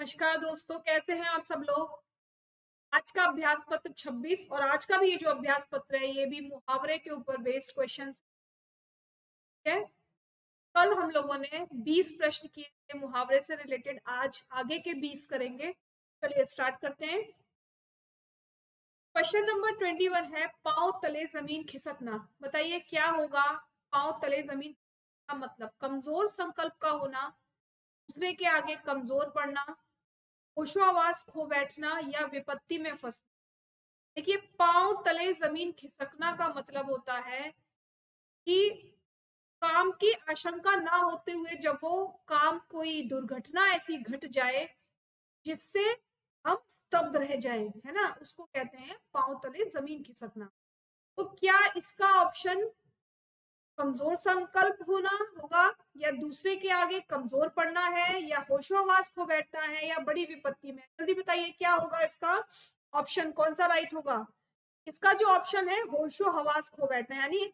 नमस्कार दोस्तों, कैसे हैं आप सब लोग। आज का अभ्यास पत्र 26 और आज का भी ये जो अभ्यास पत्र है ये भी मुहावरे के ऊपर बेस्ड क्वेश्चंस है। कल हम लोगों ने 20 प्रश्न किए थे मुहावरे से रिलेटेड, आज आगे के 20 करेंगे। चलिए स्टार्ट करते हैं। क्वेश्चन नंबर 21 है, पांव तले जमीन खिसकना। बताइए क्या होगा पांव तले जमीन का मतलब। कमजोर संकल्प का होना, दूसरे के आगे कमजोर पड़ना, होशोहवास खो बैठना या विपत्ति में फंसना। देखिए, पांव तले जमीन खिसकना का मतलब होता है कि काम की आशंका ना होते हुए जब वो काम कोई दुर्घटना ऐसी घट जाए जिससे हम स्तब्ध रह जाएं, है ना, उसको कहते हैं पांव तले जमीन खिसकना। तो क्या इसका ऑप्शन कमजोर संकल्प होना होगा, या दूसरे के आगे कमजोर पड़ना है, या होशोहवास खो बैठना है, या बड़ी विपत्ति में। जल्दी बताइए क्या होगा इसका ऑप्शन, कौन सा राइट होगा। इसका जो ऑप्शन है होशो हवास खो बैठना, यानी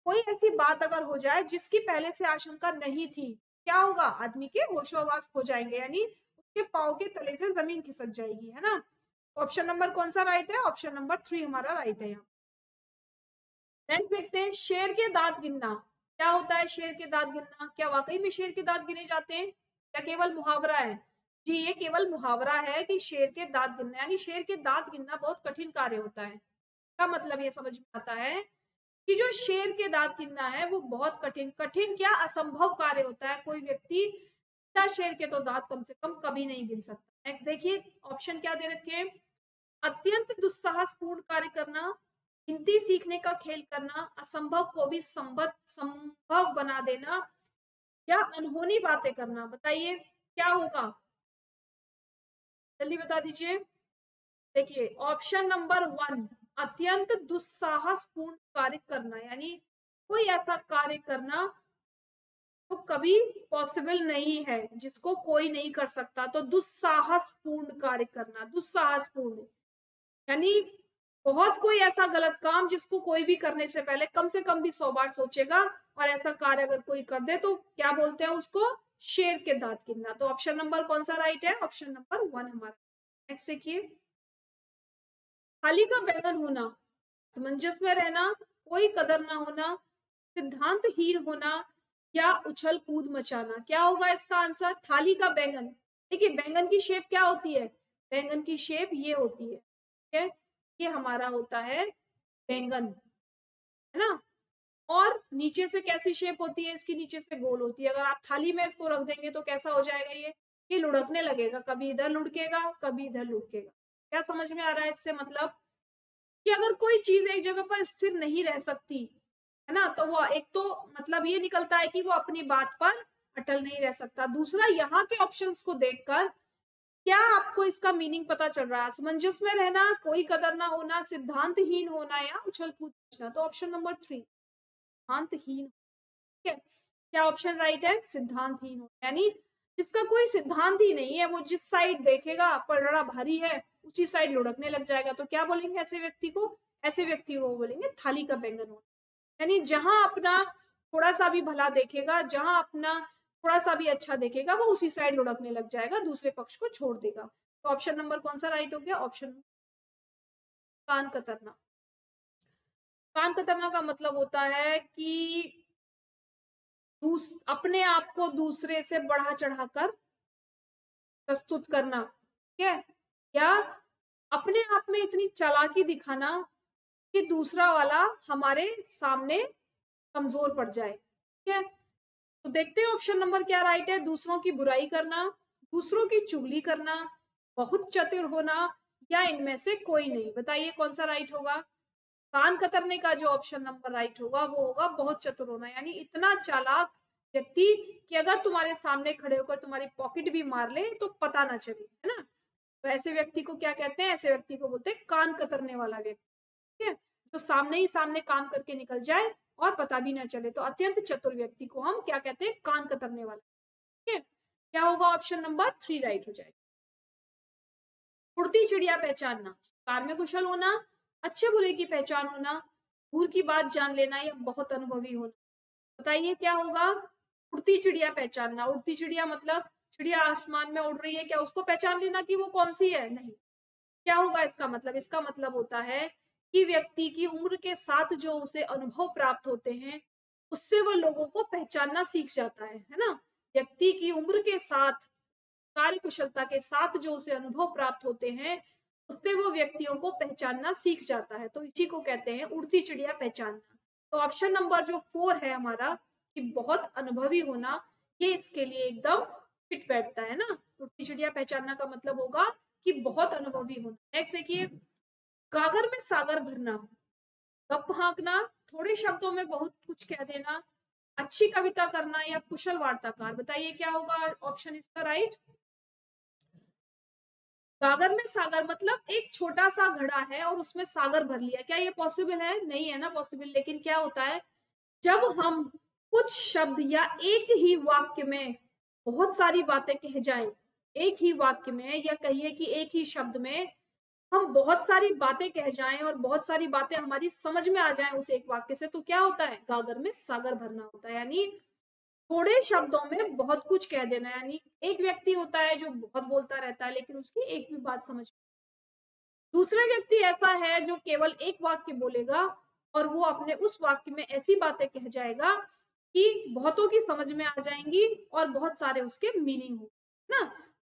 कोई ऐसी बात अगर हो जाए जिसकी पहले से आशंका नहीं थी, क्या होगा, आदमी के होशो हवास खो जाएंगे, यानी उसके पांव के तले से जमीन खिसक जाएगी, है ना। ऑप्शन नंबर कौन सा राइट है, ऑप्शन नंबर 3 हमारा राइट है यहाँ। नेक्स्ट देखते हैं, शेर के दांत गिनना। क्या होता है शेर के दांत गिनना, क्या वाकई में शेर के दांत गिने जाते हैं या केवल मुहावरा है। जी ये केवल मुहावरा है कि शेर के दांत गिनना, यानी शेर के दांत गिनना बहुत कठिन कार्य होता है। का मतलब ये समझ में आता है कि जो शेर के दांत गिनना है वो बहुत कठिन कठिन क्या असंभव कार्य होता है। कोई व्यक्ति बिना शेर के तो दांत कम से कम कभी नहीं गिन सकता। देखिए ऑप्शन क्या दे रखे हैं, अत्यंत दुस्साहसपूर्ण कार्य करना, गिनती सीखने का खेल करना, असंभव को भी संभव बना देना, या अनहोनी बातें करना। बताइए क्या होगा, जल्दी बता दीजिए। देखिए ऑप्शन नंबर 1, अत्यंत दुस्साहसपूर्ण कार्य करना, यानी कोई ऐसा कार्य करना तो कभी पॉसिबल नहीं है, जिसको कोई नहीं कर सकता। तो दुस्साहसपूर्ण कार्य करना, दुस्साहसपूर्ण यानी बहुत कोई ऐसा गलत काम जिसको कोई भी करने से पहले कम से कम भी 100 बार सोचेगा, और ऐसा कार्य अगर कोई कर दे तो क्या बोलते हैं उसको, शेर के दांत गिनना। तो ऑप्शन नंबर कौन सा राइट है, ऑप्शन नंबर 1 हमारा। नेक्स्ट देखिए, थाली का बैंगन होना, समंजस में रहना, कोई कदर ना होना, सिद्धांतहीन होना, या उछल कूद मचाना। क्या होगा इसका आंसर, थाली का बैंगन। देखिए बैंगन की शेप क्या होती है, बैंगन की शेप ये होती है, ठीक है, ये हमारा होता है बैंगन, है ना। और नीचे से कैसी शेप होती है इसकी, नीचे से गोल होती है। अगर आप थाली में इसको रख देंगे तो कैसा हो जाएगा, ये लुढ़कने लगेगा, कभी इधर लुढ़केगा कभी इधर लुढ़केगा। क्या समझ में आ रहा है इससे मतलब कि अगर कोई चीज एक जगह पर स्थिर नहीं रह सकती, है ना, तो वो एक तो मतलब ये निकलता है कि वो अपनी बात पर अटल नहीं रह सकता। दूसरा, यहाँ के ऑप्शंस को देखकर क्या आपको इसका मीनिंग पता चल रहा है, असमंजस में रहना, कोई कदर ना होना, सिद्धांतहीन होना, या उछल कूद मचना। तो ऑप्शन नंबर 3, सिद्धांतहीन। ठीक है, क्या ऑप्शन राइट है, सिद्धांतहीन हो, यानी जिसका कोई सिद्धांत ही नहीं है, वो जिस साइड देखेगा पलड़ा भारी है उसी साइड लुढ़कने लग जाएगा। तो क्या बोलेंगे ऐसे व्यक्ति को, ऐसे व्यक्ति को बोलेंगे थाली का बैंगन हो। यानी जहां अपना थोड़ा सा भी भला देखेगा, जहां अपना थोड़ा सा भी अच्छा देखेगा, वो उसी साइड लुढ़कने लग जाएगा, दूसरे पक्ष को छोड़ देगा। तो ऑप्शन नंबर कौन सा राइट हो गया, ऑप्शन कान कतरना। कान कतरना का मतलब होता है कि अपने आप को दूसरे से बढ़ा चढ़ाकर प्रस्तुत करना, ठीक है, या अपने आप में इतनी चालाकी दिखाना कि दूसरा वाला हमारे सामने कमजोर पड़ जाए। ठीक है, तो देखते हैं ऑप्शन नंबर क्या राइट है, दूसरों की बुराई करना, दूसरों की चुगली करना, बहुत चतुर होना, या इनमें से कोई नहीं। बताइए कौन सा राइट होगा। कान कतरने का जो ऑप्शन नंबर राइट होगा वो होगा बहुत चतुर होना, यानी इतना चालाक व्यक्ति कि अगर तुम्हारे सामने खड़े होकर तुम्हारी पॉकेट भी मार ले तो पता ना चले, है ना। तो ऐसे व्यक्ति को क्या कहते हैं, ऐसे व्यक्ति को बोलते हैं कान कतरने वाला व्यक्ति। ठीक है, तो सामने ही सामने काम करके निकल जाए और पता भी ना चले, तो अत्यंत चतुर व्यक्ति को हम क्या कहते हैं, कान कतरने वाला। ठीक है, क्या होगा, ऑप्शन नंबर 3 राइट हो जाएगा। उड़ती चिड़िया पहचानना, कार में कुशल होना, अच्छे बुरे की पहचान होना, दूर की बात जान लेना, या बहुत अनुभवी होना। बताइए क्या होगा, उड़ती चिड़िया पहचानना। उड़ती चिड़िया मतलब चिड़िया आसमान में उड़ रही है, क्या उसको पहचान लेना कि वो कौन सी है? नहीं। क्या होगा इसका मतलब? इसका मतलब होता है कि व्यक्ति की उम्र के साथ जो उसे अनुभव प्राप्त होते हैं, उससे वो लोगों को पहचानना सीख जाता है ना? व्यक्ति की उम्र के साथ, कार्य कुशलता के साथ जो उसे अनुभव प्राप्त होते हैं, उससे वो व्यक्तियों को पहचानना सीख जाता है। तो इसी को कहते हैं उड़ती चिड़िया पहचानना। तो ऑप्शन नंबर जो 4 है हमारा, कि बहुत अनुभवी होना, ये इसके लिए एकदम फिट बैठता है ना? उड़ती चिड़िया पहचानना का मतलब होगा कि बहुत अनुभवी होना। नेक्स्ट देखिए, गागर में सागर भरना, गप हाँकना, थोड़े शब्दों में बहुत कुछ कह देना, अच्छी कविता करना या कुशल वार्ताकार। बताइए क्या होगा ऑप्शन इसका राइट? गागर में सागर मतलब एक छोटा सा घड़ा है और उसमें सागर भर लिया, क्या ये पॉसिबल है? नहीं है ना पॉसिबल। लेकिन क्या होता है, जब हम कुछ शब्द या एक ही वाक्य में बहुत सारी बातें कह जाएं, एक ही वाक्य में या कहिए कि एक ही शब्द में हम बहुत सारी बातें कह जाएं और बहुत सारी बातें हमारी समझ में आ जाएं उस एक वाक्य से, तो क्या होता है? गागर में सागर भरना होता है। यानी थोड़े शब्दों में बहुत कुछ कह देना। यानी एक व्यक्ति होता है जो बहुत बोलता रहता है लेकिन उसकी एक भी बात समझ, दूसरा व्यक्ति ऐसा है जो केवल एक वाक्य बोलेगा और वो अपने उस वाक्य में ऐसी बातें कह जाएगा कि बहुतों की समझ में आ जाएंगी और बहुत सारे उसके मीनिंग हो ना।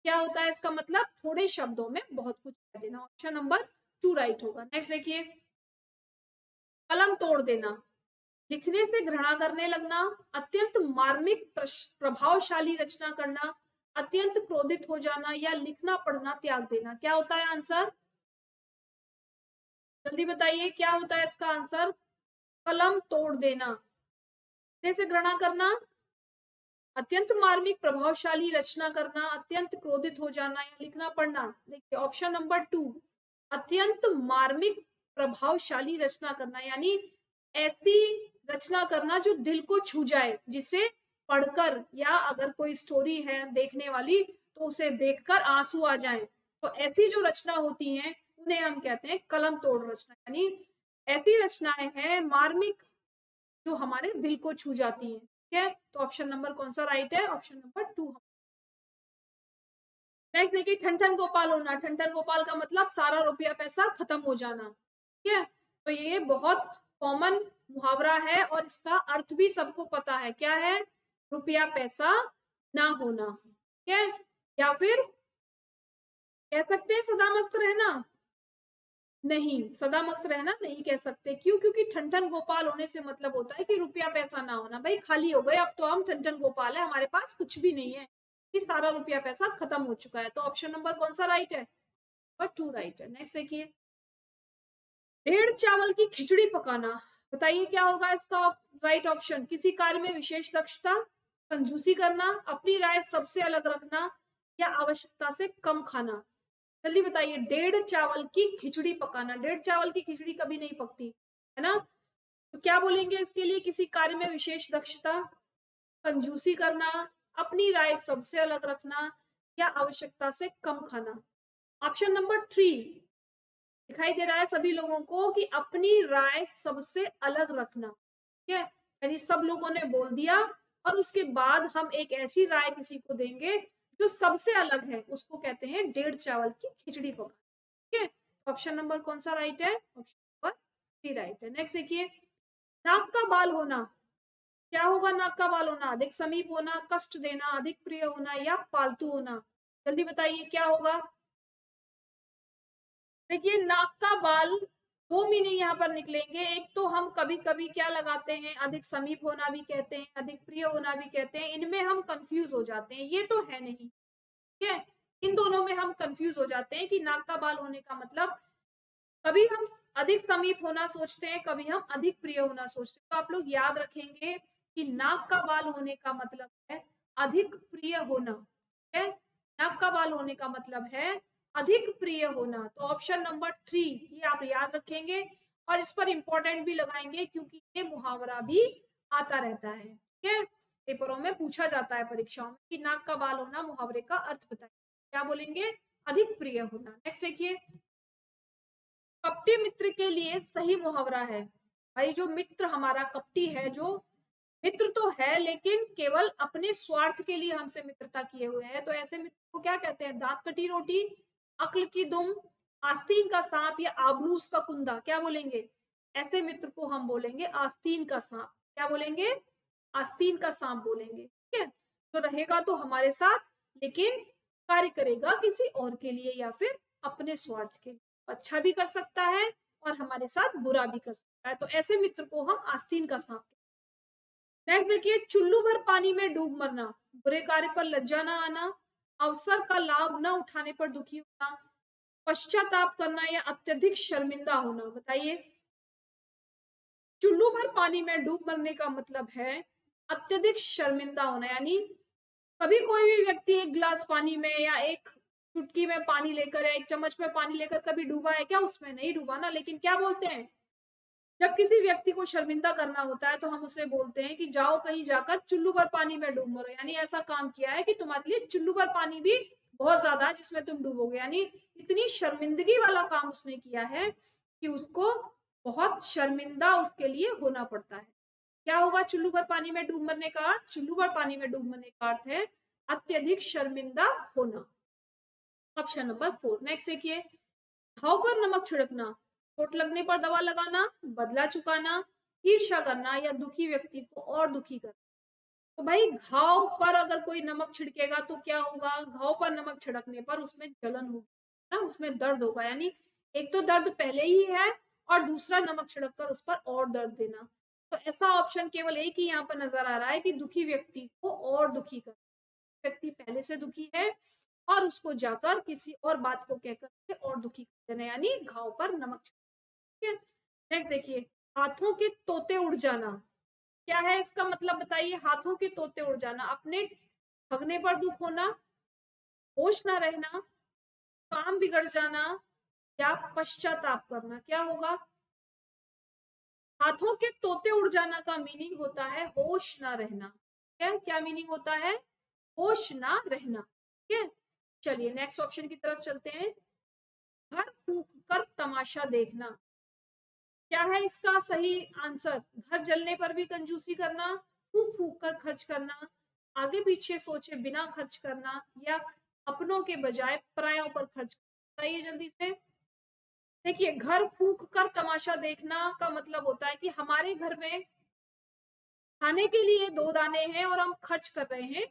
क्या होता है इसका मतलब? थोड़े शब्दों में बहुत कुछ कह देना। ऑप्शन नंबर 2 राइट होगा। नेक्स्ट देखिए, कलम तोड़ देना, लिखने से घृणा करने लगना, अत्यंत मार्मिक प्रभावशाली रचना करना, अत्यंत क्रोधित हो जाना या लिखना पढ़ना त्याग देना। क्या होता है आंसर? जल्दी बताइए क्या होता है इसका आंसर? कलम तोड़ देना, लिखने से घृणा करना, अत्यंत मार्मिक प्रभावशाली रचना करना, अत्यंत क्रोधित हो जाना या लिखना पढ़ना। देखिए ऑप्शन नंबर 2, अत्यंत मार्मिक प्रभावशाली रचना करना, यानी ऐसी रचना करना जो दिल को छू जाए, जिसे पढ़कर या अगर कोई स्टोरी है देखने वाली तो उसे देखकर आंसू आ जाए। तो ऐसी जो रचना होती हैं उन्हें हम कहते हैं कलम तोड़ रचना। यानी ऐसी रचनाएं हैं मार्मिक जो हमारे दिल को छू जाती हैं। ठीक है, तो ऑप्शन नंबर कौन सा राइट है? Option number 2। नेक्स्ट देखिए, ठन गोपाल होना, ठन गोपाल का मतलब सारा रुपया पैसा खत्म हो जाना। ठीक है, तो ये बहुत कॉमन मुहावरा है और इसका अर्थ भी सबको पता है। क्या है? रुपया पैसा ना होना। ठीक है, या फिर कह सकते हैं सदा मस्त रहना। नहीं, सदा मस्त रहना नहीं कह सकते। क्यों? क्योंकि ठन गोपाल होने से मतलब होता है कि रुपया पैसा ना होना। भाई खाली हो गए, अब तो हम ठन गोपाल है, हमारे पास कुछ भी नहीं है, कि सारा रुपया पैसा खत्म हो चुका है। तो ऑप्शन नंबर कौन सा राइट है? और 2 राइट है। नेक्स्ट देखिए, डेढ़ चावल की खिचड़ी पकाना, बताइए क्या होगा इसका राइट ऑप्शन? किसी कार्य में विशेष दक्षता, कंजूसी करना, अपनी राय सबसे अलग रखना या आवश्यकता से कम खाना। जल्दी बताइए, डेढ़ चावल की खिचड़ी पकाना, डेढ़ चावल की खिचड़ी कभी नहीं पकती है ना? तो क्या बोलेंगे इसके लिए? किसी कार्य में विशेष दक्षता, कंजूसी करना, अपनी राय सबसे अलग रखना या आवश्यकता से कम खाना। ऑप्शन नंबर 3 दिखाई दे रहा है सभी लोगों को कि अपनी राय सबसे अलग रखना। ठीक है, यानी सब लोगों ने बोल दिया और उसके बाद हम एक ऐसी राय किसी को देंगे जो सबसे अलग है, उसको कहते हैं डेढ़ चावल की खिचड़ी पकाना। ठीक है, ऑप्शन नंबर कौन सा राइट है? ऑप्शन नंबर 3 राइट है। नेक्स्ट देखिए, नाक का बाल होना, क्या होगा नाक का बाल होना? अधिक समीप होना, कष्ट देना, अधिक प्रिय होना या पालतू होना। जल्दी बताइए क्या होगा? देखिए, नाक का बाल 2 मीनिंग यहाँ पर निकलेंगे। एक तो हम कभी कभी क्या लगाते हैं, अधिक समीप होना भी कहते हैं, अधिक प्रिय होना भी कहते हैं, इनमें हम कंफ्यूज हो जाते हैं। ये तो है नहीं, ठीक है, इन दोनों में हम कंफ्यूज हो जाते हैं कि नाक का बाल होने का मतलब, कभी हम अधिक समीप होना सोचते हैं, कभी हम अधिक प्रिय होना सोचते हैं। तो आप लोग याद रखेंगे कि नाक का बाल होने का मतलब है अधिक प्रिय होना। ठीक है, नाक का बाल होने का मतलब है अधिक प्रिय होना। तो ऑप्शन नंबर 3 ये आप याद रखेंगे और इस पर इंपॉर्टेंट भी लगाएंगे क्योंकि ये मुहावरा भी आता रहता है। ठीक है, पेपरों में पूछा जाता है परीक्षाओं में कि नाक का बाल होना मुहावरे का अर्थ बताइए। क्या बोलेंगे? अधिक प्रिय होना। नेक्स्ट देखिए, कपटी मित्र के लिए सही मुहावरा है। भाई जो मित्र हमारा कपटी है, जो मित्र तो है लेकिन केवल अपने स्वार्थ के लिए हमसे मित्रता किए हुए है, तो ऐसे मित्र को क्या कहते हैं? दांत कटी रोटी, अक्ल की दुम, आस्तीन का सांप या आबनूस का कुंदा, क्या बोलेंगे? ऐसे मित्र को हम बोलेंगे आस्तीन का सांप। क्या बोलेंगे? आस्तीन का सांप बोलेंगे। ठीक है, तो रहेगा तो हमारे साथ लेकिन कार्य करेगा किसी और के लिए या फिर अपने स्वार्थ के लिए। अच्छा भी कर सकता है और हमारे साथ बुरा भी कर सकता है, तो ऐसे मित्र को हम आस्तीन का सांप। नेक्स्ट देखिए, चुल्लू भर पानी में डूब मरना, बुरे कार्य पर लज्जा न आना, अवसर का लाभ न उठाने पर दुखी होना, पश्चाताप करना या अत्यधिक शर्मिंदा होना। बताइए, चुल्लू भर पानी में डूब मरने का मतलब है अत्यधिक शर्मिंदा होना, यानी कभी कोई भी व्यक्ति एक गिलास पानी में या एक चुटकी में पानी लेकर या एक चम्मच में पानी लेकर कभी डूबा है क्या? उसमें नहीं डूबा ना, लेकिन क्या बोलते हैं, जब किसी व्यक्ति को शर्मिंदा करना होता है तो हम उसे बोलते हैं कि जाओ कहीं जाकर चुल्लू भर पानी में डूब मरो, यानी ऐसा काम किया है कि तुम्हारे लिए चुल्लू भर पानी भी बहुत ज्यादा है जिसमें तुम डूबोगे, यानी इतनी शर्मिंदगी वाला काम उसने किया है कि उसको बहुत शर्मिंदा उसके लिए होना पड़ता है। क्या होगा चुल्लू भर पानी में डूब मरने का अर्थ? चुल्लू भर पानी में डूब मरने का अर्थ है अत्यधिक शर्मिंदा होना। Option number 4। नेक्स्ट देखिए, घाव पर नमक छिड़कना, चोट लगने पर दवा लगाना, बदला चुकाना, ईर्ष्या करना या दुखी व्यक्ति को और दुखी करना। तो भाई घाव पर अगर कोई नमक छिड़केगा तो क्या होगा? घाव पर नमक छिड़कने पर उसमें जलन होगी ना, उसमें दर्द होगा, यानी एक तो दर्द पहले ही है और दूसरा नमक छिड़क कर उस पर और दर्द देना। तो ऐसा ऑप्शन केवल एक ही यहाँ पर नजर आ रहा है कि दुखी व्यक्ति को और दुखी कर, व्यक्ति पहले से दुखी है और उसको जाकर किसी और बात को कहकर उसे और दुखी कर देना, यानी घाव पर नमक। ठीक है, नेक्स्ट देखिए, हाथों के तोते उड़ जाना, क्या है इसका मतलब? बताइए, हाथों के तोते उड़ जाना, अपने ठगने पर दुख होना, होश ना रहना, काम बिगड़ जाना या पश्चाताप करना। क्या होगा? हाथों के तोते उड़ जाना का मीनिंग होता है होश ना रहना। क्या क्या मीनिंग होता है? होश ना रहना। ठीक है, चलिए नेक्स्ट ऑप्शन की तरफ चलते हैं। घर फूंक कर तमाशा देखना, क्या है इसका सही आंसर? घर जलने पर भी कंजूसी करना, फूंक फूंक कर खर्च करना, आगे पीछे सोचे बिना खर्च करना या अपनों के बजाय परायों पर खर्च करना। बताइए जल्दी से। देखिए, घर फूंक कर तमाशा देखना का मतलब होता है कि हमारे घर में खाने के लिए 2 दाने हैं और हम खर्च कर रहे हैं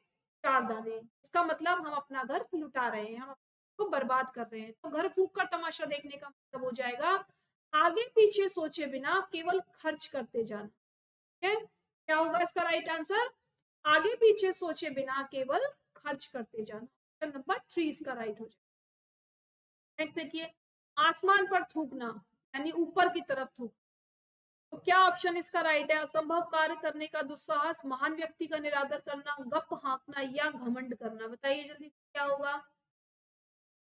4 दाने, इसका मतलब हम अपना घर लुटा रहे हैं, हम अपने को बर्बाद कर रहे हैं। तो घर फूंक कर तमाशा देखने का मतलब हो जाएगा आगे पीछे सोचे बिना केवल खर्च करते जाना। ठीक है, क्या होगा इसका राइट आंसर? आगे पीछे सोचे बिना केवल खर्च करते जाना। ऑप्शन नंबर 3 इसका राइट हो जाएगा। नेक्स्ट देखिए, आसमान पर थूकना, यानी ऊपर की तरफ थूक, तो क्या ऑप्शन इसका राइट है? असंभव कार्य करने का दुस्साहस, महान व्यक्ति का निरादर करना, गप हाँकना या घमंड करना। बताइए जल्दी क्या होगा?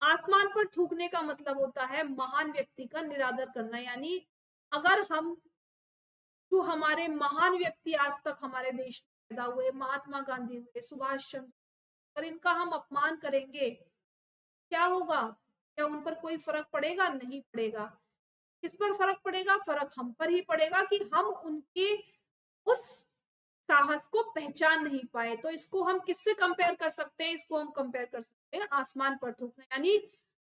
आसमान पर थूकने का मतलब होता है महान व्यक्ति का निरादर करना, यानी अगर हम जो हमारे महान व्यक्ति आज तक हमारे देश में पैदा हुए, महात्मा गांधी हुए, सुभाष चंद्र, अगर इनका हम अपमान करेंगे क्या होगा? क्या उन पर कोई फर्क पड़ेगा? नहीं पड़ेगा। किस पर फर्क पड़ेगा? फर्क हम पर ही पड़ेगा कि हम उनके उस साहस को पहचान नहीं पाए। तो इसको हम किससे कंपेयर कर सकते हैं? इसको हम कंपेयर कर सकते हैं आसमान पर थूकना, यानी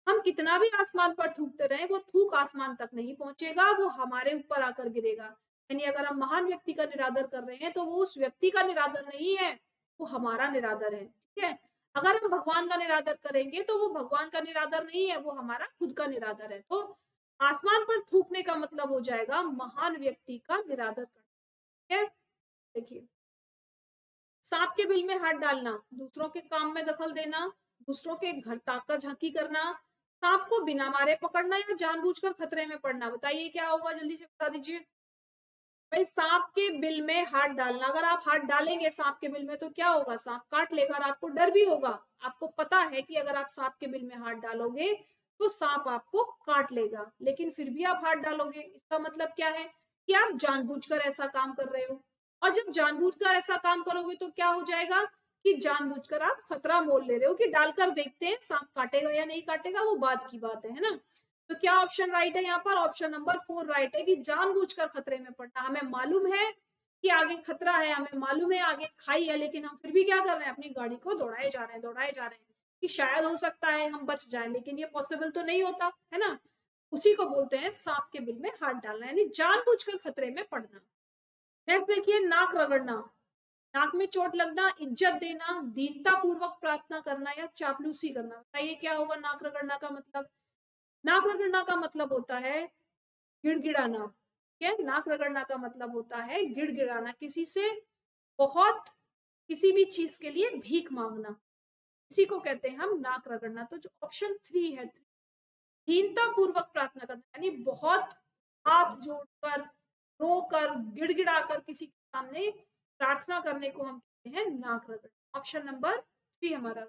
हम कितना भी आसमान पर थूकते रहे वो थूक आसमान तक नहीं पहुंचेगा, वो हमारे ऊपर आकर गिरेगा। यानी अगर हम महान व्यक्ति का निरादर कर रहे हैं तो वो उस व्यक्ति का निरादर नहीं है, वो हमारा निरादर है। ठीक है, अगर हम भगवान का निरादर करेंगे तो वो भगवान का निरादर नहीं है, वो हमारा खुद का निरादर है। तो आसमान पर थूकने का मतलब हो जाएगा महान व्यक्ति का निरादर करना। ठीक है, देखिए, सांप के बिल में हाथ डालना, दूसरों के काम में दखल देना, दूसरों के घर ताका झांकी करना, सांप को बिना मारे पकड़ना या जानबूझकर खतरे में पड़ना। बताइए क्या होगा? जल्दी से बता दीजिए। भाई सांप के बिल में हाथ डालना, अगर आप हाथ डालेंगे सांप के बिल में तो क्या होगा? सांप काट लेगा और आपको डर भी होगा। आपको पता है कि अगर आप सांप के बिल में हाथ डालोगे तो सांप आपको काट लेगा, लेकिन फिर भी आप हाथ डालोगे, इसका मतलब क्या है? कि आप जानबूझकर ऐसा काम कर रहे हो। और जब जानबूझकर ऐसा काम करोगे तो क्या हो जाएगा कि जानबूझकर आप खतरा मोल ले रहे हो कि डालकर देखते हैं सांप काटेगा या नहीं काटेगा, वो बात की बात है ना। तो क्या ऑप्शन राइट है यहाँ पर? ऑप्शन नंबर 4 राइट है कि जानबूझकर खतरे में पड़ना। हमें मालूम है कि आगे खतरा है, हमें मालूम है आगे खाई है, लेकिन हम फिर भी क्या कर रहे हैं, अपनी गाड़ी को दौड़ाए जा रहे हैं, दौड़ाए जा रहे हैं कि शायद हो सकता है हम बच जाएं, लेकिन ये पॉसिबल तो नहीं होता है ना। उसी को बोलते हैं सांप के बिल में हाथ डालना, यानी जानबूझकर खतरे में पड़ना। नेक्स्ट देखिए, नाक रगड़ना, नाक में चोट लगना, इज्जत देना, दीनता पूर्वक प्रार्थना करना या चापलूसी करना। बताइए क्या होगा नाक रगड़ना का मतलब। नाक रगड़ना का मतलब होता है गिड़गिड़ाना। ठीक है, नाक रगड़ना का मतलब होता है गिड़गिड़ाना, किसी से बहुत किसी भी चीज के लिए भीख मांगना, इसी को कहते हैं हम नाक रगड़ना। तो जो ऑप्शन 3 है, दीनता पूर्वक प्रार्थना करना, यानी बहुत हाथ जोड़कर, रोकर, गिड़गिड़ाकर किसी के सामने प्रार्थना करने को हम कहते हैं नाक रगड़ना। ऑप्शन नंबर 3 हमारा।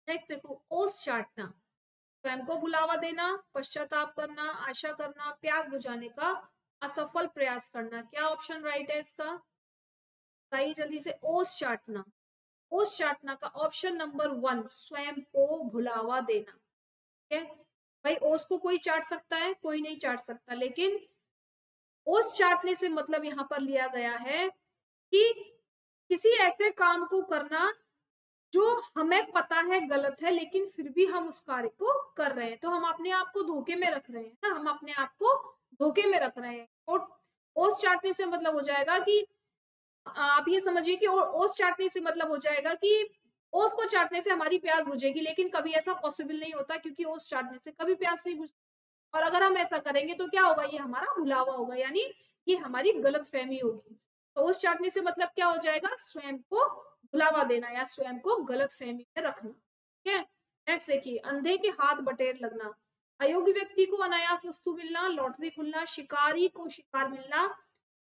नेक्स्ट देखो, ओस चाटना, स्वयं को बुलावा देना, पश्चाताप करना, आशा करना, प्यास बुझाने का असफल प्रयास करना। क्या ऑप्शन राइट है इसका, बताइए जल्दी से। ओस चाटना, ओस चाटना का ऑप्शन नंबर 1, स्वयं को भुलावा देना। ठीक है भाई, ओस को कोई चाट सकता है, कोई नहीं चाट सकता, लेकिन ओस चाटने से मतलब यहाँ पर लिया गया है कि किसी ऐसे काम को करना जो हमें पता है गलत है, लेकिन फिर भी हम उस कार्य को कर रहे हैं, तो हम अपने आप को धोखे में रख रहे हैं ना, हम अपने आप को धोखे में रख रहे हैं। तो ओस चाटने से मतलब हो जाएगा कि आप ये समझिए कि ओस चाटने से मतलब हो जाएगा कि ओस को चाटने से हमारी प्यास बुझेगी, लेकिन कभी ऐसा पॉसिबल नहीं होता, क्योंकि ओस चाटने से कभी प्यास नहीं बुझती। और अगर हम ऐसा करेंगे तो क्या होगा, ये हमारा भुलावा होगा, यानी ये हमारी गलत फहमी होगी। तो ओस चाटने से मतलब क्या हो जाएगा, स्वयं को भुलावा देना या स्वयं को गलत फहमी में रखना। ठीक है, नेक्स्ट देखिए, अंधे के हाथ बटेर लगना, अयोग्य व्यक्ति को अनायास वस्तु मिलना, लॉटरी खुलना, शिकारी को शिकार मिलना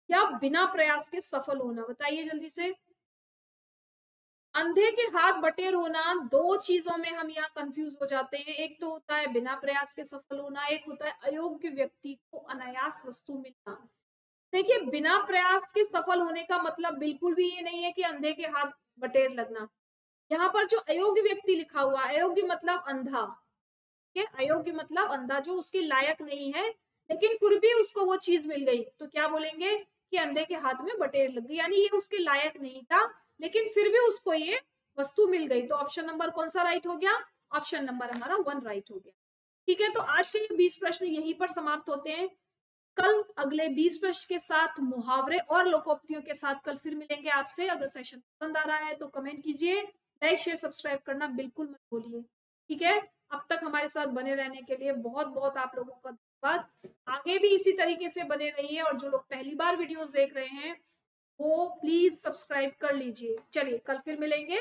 या बिना प्रयास के सफल होना। बताइए जल्दी से। अंधे के हाथ बटेर होना, दो चीजों में हम यहाँ कंफ्यूज हो जाते हैं। एक तो होता है बिना प्रयास के सफल होना, एक होता है अयोग्य व्यक्ति को अनायास वस्तु मिलना। देखिए, बिना प्रयास के सफल होने का मतलब बिल्कुल भी ये नहीं है कि अंधे के हाथ बटेर लगना। यहाँ पर जो अयोग्य व्यक्ति लिखा हुआ, अयोग्य मतलब अंधा, ठीक है, अयोग्य मतलब अंधा, जो उसके लायक नहीं है, लेकिन फिर भी उसको वो चीज मिल गई, तो क्या बोलेंगे कि अंधे के हाथ में बटेर लग गई, यानी ये उसके लायक नहीं था, लेकिन फिर भी उसको ये वस्तु मिल गई। तो ऑप्शन नंबर कौन सा राइट हो गया, ऑप्शन नंबर हमारा 1 राइट हो गया। ठीक है, तो आज के ये 20 प्रश्न यहीं पर समाप्त होते हैं। कल अगले 20 प्रश्न के साथ, मुहावरे और लोकोक्तियों के साथ कल फिर मिलेंगे आपसे। अगर सेशन पसंद आ रहा है तो कमेंट कीजिए, लाइक शेयर सब्सक्राइब करना बिल्कुल मत भूलिए। ठीक है, अब तक हमारे साथ बने रहने के लिए बहुत बहुत आप लोगों का धन्यवाद। आगे भी इसी तरीके से बने रहिए, और जो लोग पहली बार वीडियोस देख रहे हैं वो प्लीज सब्सक्राइब कर लीजिए। चलिए, कल फिर मिलेंगे।